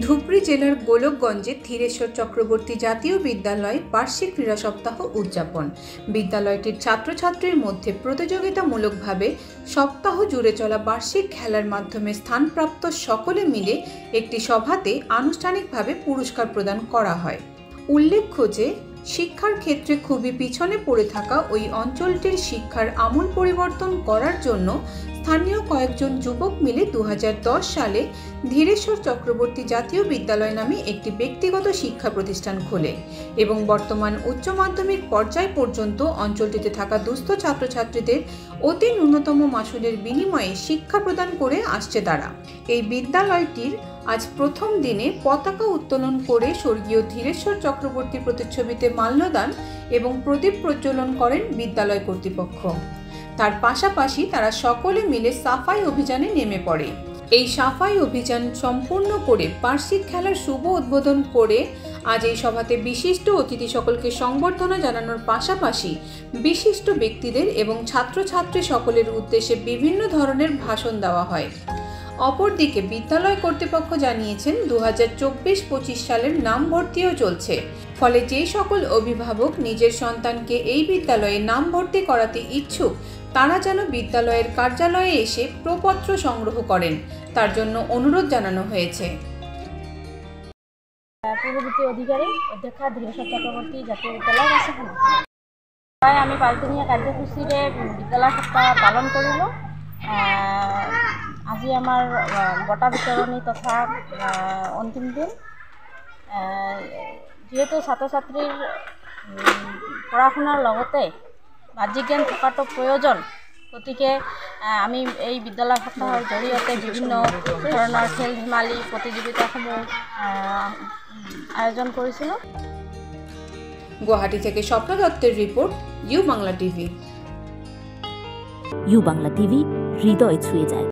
ধুবড়ী জেলার গোলকগঞ্জে ধীরেশ্বর চক্রবর্তী জাতীয় বিদ্যালয় বার্ষিক ক্রীড়া সপ্তাহ উদযাপন। বিদ্যালয়টির ছাত্রছাত্রীর মধ্যে প্রতিযোগিতামূলকভাবে সপ্তাহ জুড়ে চলা বার্ষিক খেলার মাধ্যমে স্থানপ্রাপ্ত সকলে মিলে একটি সভাতে আনুষ্ঠানিকভাবে পুরস্কার প্রদান করা হয়। উল্লেখ্য যে শিক্ষার ক্ষেত্রে খুবই পিছনে পড়ে থাকা ওই অঞ্চলটির শিক্ষার আমূল পরিবর্তন করার জন্য স্থানীয় কয়েকজন যুবক মিলে 2010 সালে ধীরেশ্বর চক্রবর্তী জাতীয় বিদ্যালয় নামে একটি ব্যক্তিগত শিক্ষা প্রতিষ্ঠান খোলে এবং বর্তমান উচ্চ মাধ্যমিক পর্যায় পর্যন্ত অঞ্চলটিতে থাকা দুস্থ ছাত্রছাত্রীদের অতি ন্যূনতম মাশুলের বিনিময়ে শিক্ষা প্রদান করে আসছে তারা। এই বিদ্যালয়টির আজ প্রথম দিনে পতাকা উত্তোলন করে স্বর্গীয় ধীরেশ্বর চক্রবর্তীর প্রতিচ্ছবিতে মাল্যদান এবং প্রদীপ প্রজ্বলন করেন বিদ্যালয় কর্তৃপক্ষ। তার পাশাপাশি তারা সকলে মিলে সাফাই অভিযানে নেমে পড়ে। এই সাফাই অভিযান সম্পূর্ণ করে বার্ষিক খেলার শুভ উদ্বোধন করে আজ এই সভাতে বিশিষ্ট অতিথি সকলকে সংবর্ধনা জানানোর পাশাপাশি বিশিষ্ট ব্যক্তিদের এবং ছাত্রছাত্রী সকলের উদ্দেশ্যে বিভিন্ন ধরনের ভাষণ দেওয়া হয়। অপরদিকে বিদ্যালয় কর্তৃপক্ষ জানিয়েছেন 2024-25 সালের নাম ভর্তিও চলছে, ফলে যে সকল অভিভাবক নিজের সন্তানকে এই বিদ্যালয়ে নাম ভর্তি করাতে ইচ্ছুক তারা যেন বিদ্যালয়ের কার্যালয়ে এসে প্রপত্র সংগ্রহ করেন, তার জন্য অনুরোধ জানানো হয়েছে। পূর্ববর্তী অধিকারী অধ্যক্ষ ধীরেশ্বর চক্রবর্তী জাতীয় বিদ্যালয় আছে। আমি 5 দিনীয়া কাৰ্যসূচীৰে বিদ্যালয় সপ্তাহ পালন কৰিলোঁ। আজি আমাৰ বঁটা বিতৰণী তথা অন্তিম দিন। যিহেতু ছাত্ৰ ছাত্ৰীৰ পঢ়া শুনাৰ লগতে বাহ্যিক জ্ঞান থকাটো প্ৰয়োজন, গতিকে আমি এই বিদ্যালয় সপ্তাহৰ জৰিয়তে বিভিন্ন ধৰণৰ খেল ধেমালি প্ৰতিযোগিতাসমূহ আয়োজন কৰিছিলোঁ। গুৱাহাটী থেকে স্বপ্ন দত্তের report, U Bangla TV. U Bangla TV হৃদয় ছুঁয়ে যায়।